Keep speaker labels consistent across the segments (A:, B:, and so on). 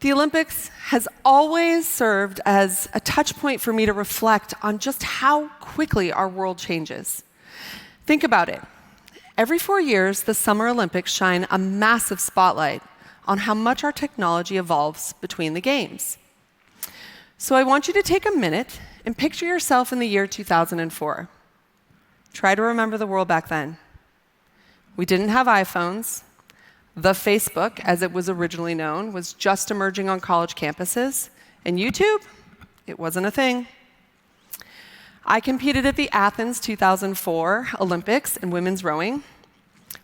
A: The Olympics has always served as a touch point for me to reflect on just how quickly our world changes. Think about it. Every 4 years, the Summer Olympics shine a massive spotlight on how much our technology evolves between the games. So I want you to take a minute and picture yourself in the year 2004. Try to remember the world back then. We didn't have iPhones. The Facebook, as it was originally known, was just emerging on college campuses. And YouTube? It wasn't a thing. I competed at the Athens 2004 Olympics in women's rowing,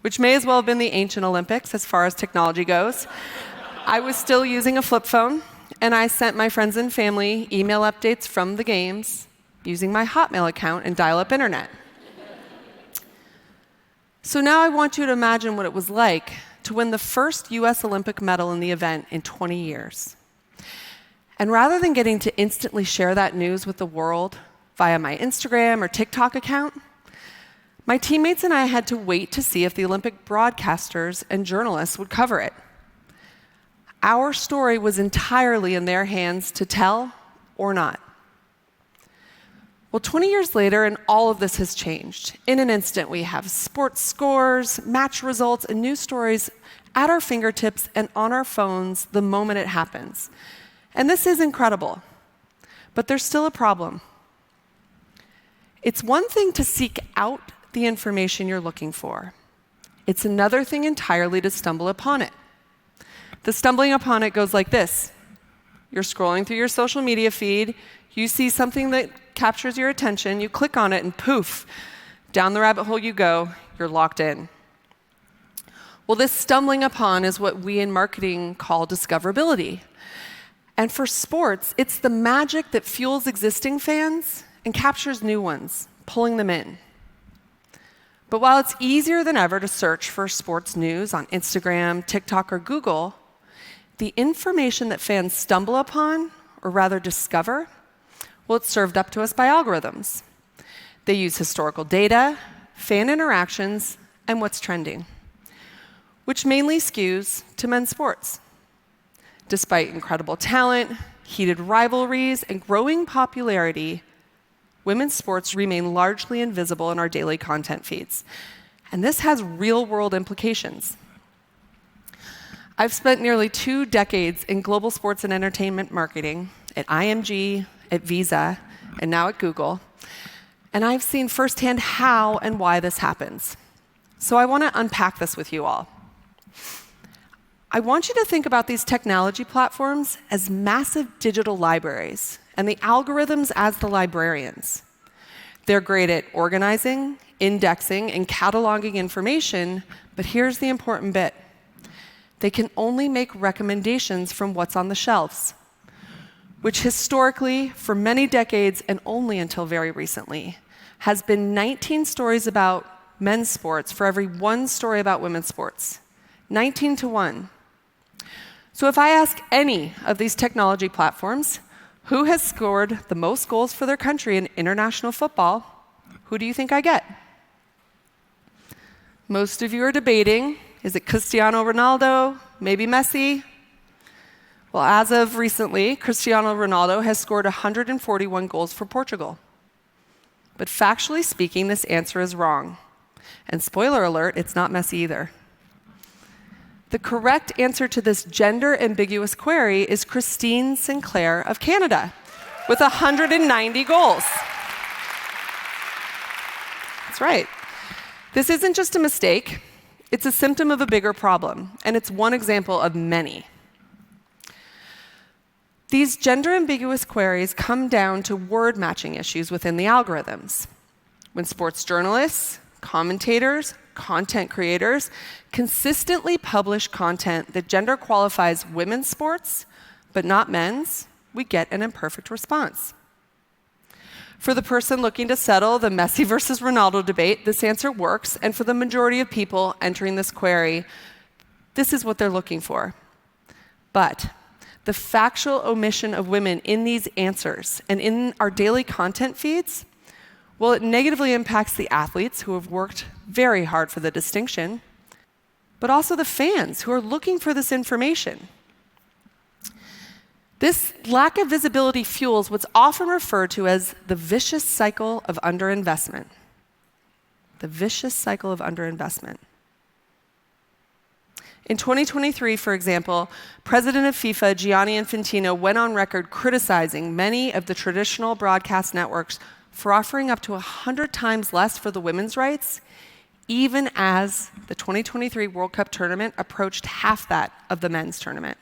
A: which may as well have been the ancient Olympics as far as technology goes. I was still using a flip phone, and I sent my friends and family email updates from the games using my Hotmail account and dial-up internet. So now I want you to imagine what it was like to win the first US Olympic medal in the event in 20 years. And rather than getting to instantly share that news with the world via my Instagram or TikTok account, my teammates and I had to wait to see if the Olympic broadcasters and journalists would cover it. Our story was entirely in their hands to tell or not. Well, 20 years later, and all of this has changed. In an instant, we have sports scores, match results, and news stories at our fingertips and on our phones the moment it happens. And this is incredible. But there's still a problem. It's one thing to seek out the information you're looking for. It's another thing entirely to stumble upon it. The stumbling upon it goes like this. You're scrolling through your social media feed, you see something that captures your attention, you click on it, and poof, down the rabbit hole you go, you're locked in. Well, this stumbling upon is what we in marketing call discoverability. And for sports, it's the magic that fuels existing fans and captures new ones, pulling them in. But while it's easier than ever to search for sports news on Instagram, TikTok, or Google, the information that fans stumble upon, or rather discover, well, it's served up to us by algorithms. They use historical data, fan interactions, and what's trending, which mainly skews to men's sports. Despite incredible talent, heated rivalries, and growing popularity, women's sports remain largely invisible in our daily content feeds. And this has real-world implications. I've spent nearly 2 decades in global sports and entertainment marketing at IMG, at Visa, and now at Google. And I've seen firsthand how and why this happens. So I want to unpack this with you all. I want you to think about these technology platforms as massive digital libraries, and the algorithms as the librarians. They're great at organizing, indexing, and cataloging information, but here's the important bit. They can only make recommendations from what's on the shelves, which historically, for many decades and only until very recently, has been 19 stories about men's sports for every 1 story about women's sports. 19 to 1. So if I ask any of these technology platforms, who has scored the most goals for their country in international football, who do you think I get? Most of you are debating, is it Cristiano Ronaldo, maybe Messi? Well, as of recently, Cristiano Ronaldo has scored 141 goals for Portugal. But factually speaking, this answer is wrong. And spoiler alert, it's not Messi either. The correct answer to this gender-ambiguous query is Christine Sinclair of Canada, with 190 goals. That's right. This isn't just a mistake. It's a symptom of a bigger problem, and it's one example of many. These gender-ambiguous queries come down to word matching issues within the algorithms. When sports journalists, commentators, content creators consistently publish content that gender qualifies women's sports, but not men's, we get an imperfect response. For the person looking to settle the Messi versus Ronaldo debate, this answer works, and for the majority of people entering this query, this is what they're looking for. But the factual omission of women in these answers and in our daily content feeds, well, it negatively impacts the athletes who have worked very hard for the distinction, but also the fans who are looking for this information. This lack of visibility fuels what's often referred to as the vicious cycle of underinvestment. The vicious cycle of underinvestment. In 2023, for example, President of FIFA, Gianni Infantino, went on record criticizing many of the traditional broadcast networks for offering up to 100 times less for the women's rights, even as the 2023 World Cup tournament approached half that of the men's tournament.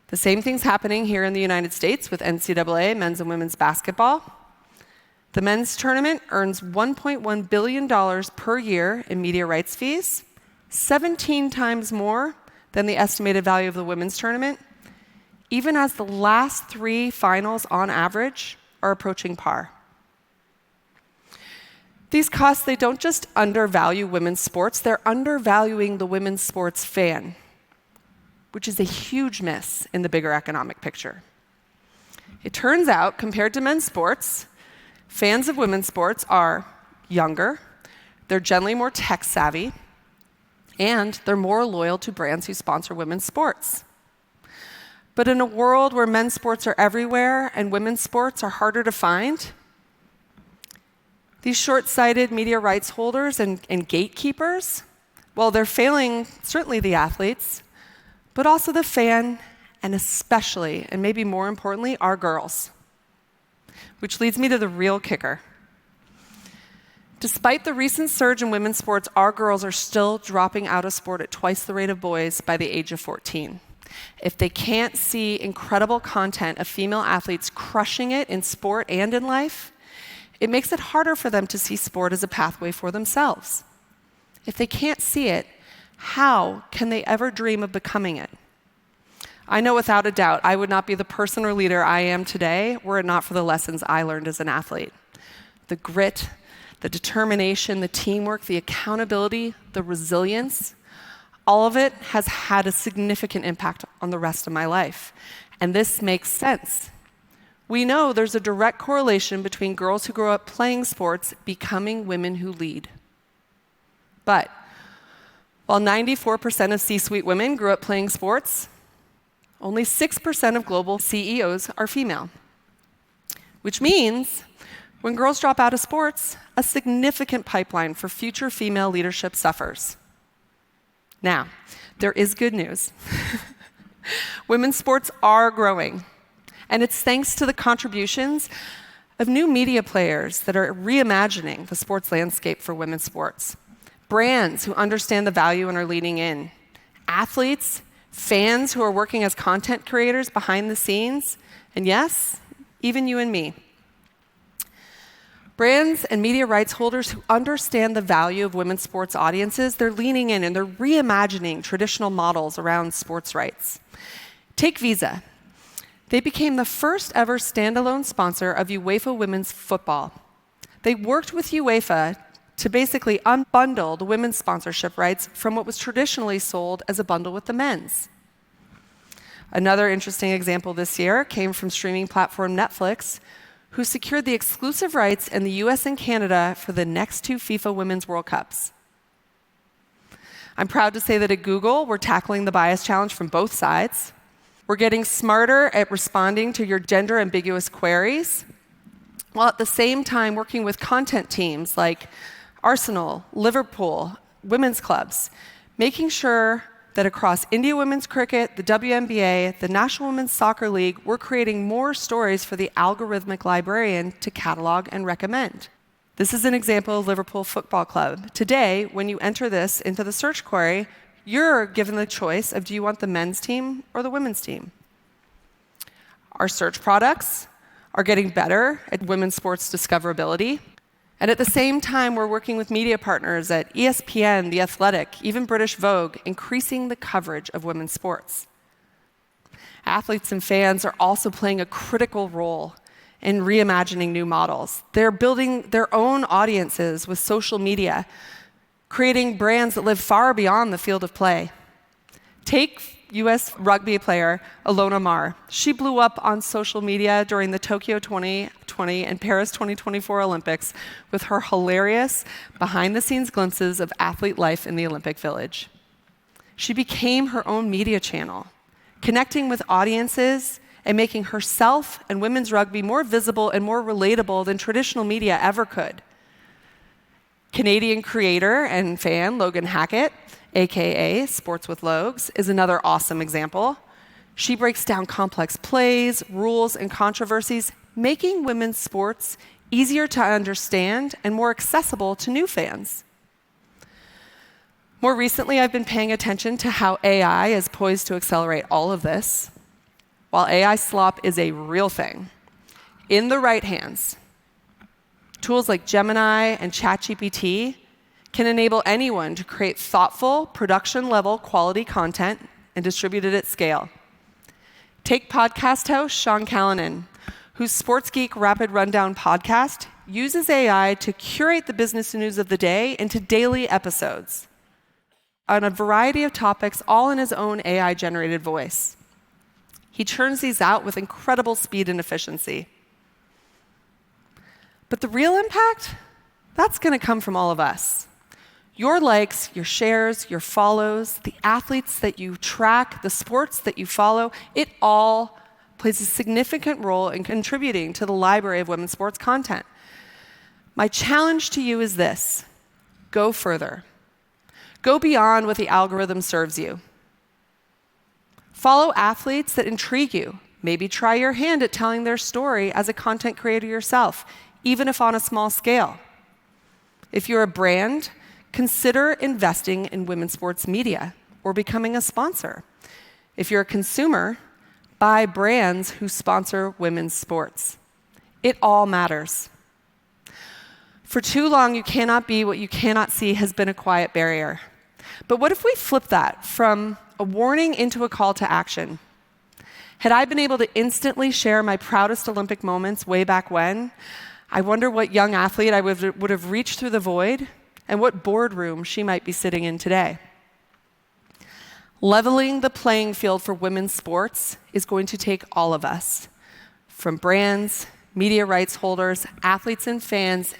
A: The same thing's happening here in the United States with NCAA men's and women's basketball. The men's tournament earns $1.1 billion per year in media rights fees, 17 times more than the estimated value of the women's tournament, even as the last 3 finals on average are approaching par. These costs, they don't just undervalue women's sports, they're undervaluing the women's sports fan, which is a huge miss in the bigger economic picture. It turns out, compared to men's sports, fans of women's sports are younger, they're generally more tech savvy, and they're more loyal to brands who sponsor women's sports. But in a world where men's sports are everywhere and women's sports are harder to find, these short-sighted media rights holders and gatekeepers, well, they're failing certainly the athletes, but also the fan, and especially, and maybe more importantly, our girls. Which leads me to the real kicker. Despite the recent surge in women's sports, our girls are still dropping out of sport at twice the rate of boys by the age of 14. If they can't see incredible content of female athletes crushing it in sport and in life, it makes it harder for them to see sport as a pathway for themselves. If they can't see it, how can they ever dream of becoming it? I know without a doubt I would not be the person or leader I am today were it not for the lessons I learned as an athlete. The grit, the determination, the teamwork, the accountability, the resilience, all of it has had a significant impact on the rest of my life. And this makes sense. We know there's a direct correlation between girls who grow up playing sports becoming women who lead. But while 94% of C-suite women grew up playing sports, only 6% of global CEOs are female. Which means when girls drop out of sports, a significant pipeline for future female leadership suffers. Now, there is good news. Women's sports are growing, and it's thanks to the contributions of new media players that are reimagining the sports landscape for women's sports. Brands who understand the value and are leaning in. Athletes, fans who are working as content creators behind the scenes, and yes, even you and me. Brands and media rights holders who understand the value of women's sports audiences, they're leaning in and they're reimagining traditional models around sports rights. Take Visa. They became the first ever standalone sponsor of UEFA Women's Football. They worked with UEFA to basically unbundle the women's sponsorship rights from what was traditionally sold as a bundle with the men's. Another interesting example this year came from streaming platform Netflix, who secured the exclusive rights in the US and Canada for the next 2 FIFA Women's World Cups. I'm proud to say that at Google, we're tackling the bias challenge from both sides. We're getting smarter at responding to your gender-ambiguous queries, while at the same time working with content teams like Arsenal, Liverpool, women's clubs, making sure that across India Women's Cricket, the WNBA, the National Women's Soccer League, we're creating more stories for the algorithmic librarian to catalog and recommend. This is an example of Liverpool Football Club. Today, when you enter this into the search query, you're given the choice of do you want the men's team or the women's team? Our search products are getting better at women's sports discoverability. And at the same time, we're working with media partners at ESPN, The Athletic, even British Vogue, increasing the coverage of women's sports. Athletes and fans are also playing a critical role in reimagining new models. They're building their own audiences with social media, creating brands that live far beyond the field of play. Take US rugby player Ilona Maher. She blew up on social media during the Tokyo 2020 and Paris 2024 Olympics with her hilarious behind-the-scenes glimpses of athlete life in the Olympic Village. She became her own media channel, connecting with audiences and making herself and women's rugby more visible and more relatable than traditional media ever could. Canadian creator and fan Logan Hackett, aka Sports with Logs, is another awesome example. She breaks down complex plays, rules, and controversies, making women's sports easier to understand and more accessible to new fans. More recently, I've been paying attention to how AI is poised to accelerate all of this. While AI slop is a real thing, in the right hands, tools like Gemini and ChatGPT can enable anyone to create thoughtful, production-level quality content and distribute it at scale. Take podcast host Sean Callanan, whose Sports Geek Rapid Rundown podcast uses AI to curate the business news of the day into daily episodes on a variety of topics, all in his own AI-generated voice. He churns these out with incredible speed and efficiency. But the real impact, that's going to come from all of us. Your likes, your shares, your follows, the athletes that you track, the sports that you follow, it all plays a significant role in contributing to the library of women's sports content. My challenge to you is this: go further. Go beyond what the algorithm serves you. Follow athletes that intrigue you. Maybe try your hand at telling their story as a content creator yourself, even if on a small scale. If you're a brand, consider investing in women's sports media or becoming a sponsor. If you're a consumer, buy brands who sponsor women's sports. It all matters. For too long, you cannot be what you cannot see has been a quiet barrier. But what if we flip that from a warning into a call to action? Had I been able to instantly share my proudest Olympic moments way back when, I wonder what young athlete I would have reached through the void and what boardroom she might be sitting in today. Leveling the playing field for women's sports is going to take all of us, from brands, media rights holders, athletes and fans,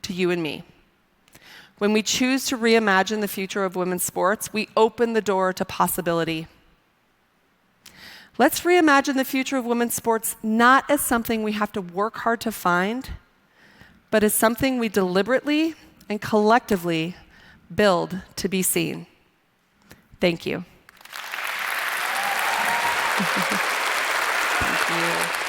A: to you and me. When we choose to reimagine the future of women's sports, we open the door to possibility. Let's reimagine the future of women's sports not as something we have to work hard to find, but as something we deliberately and collectively build to be seen. Thank you. Thank you.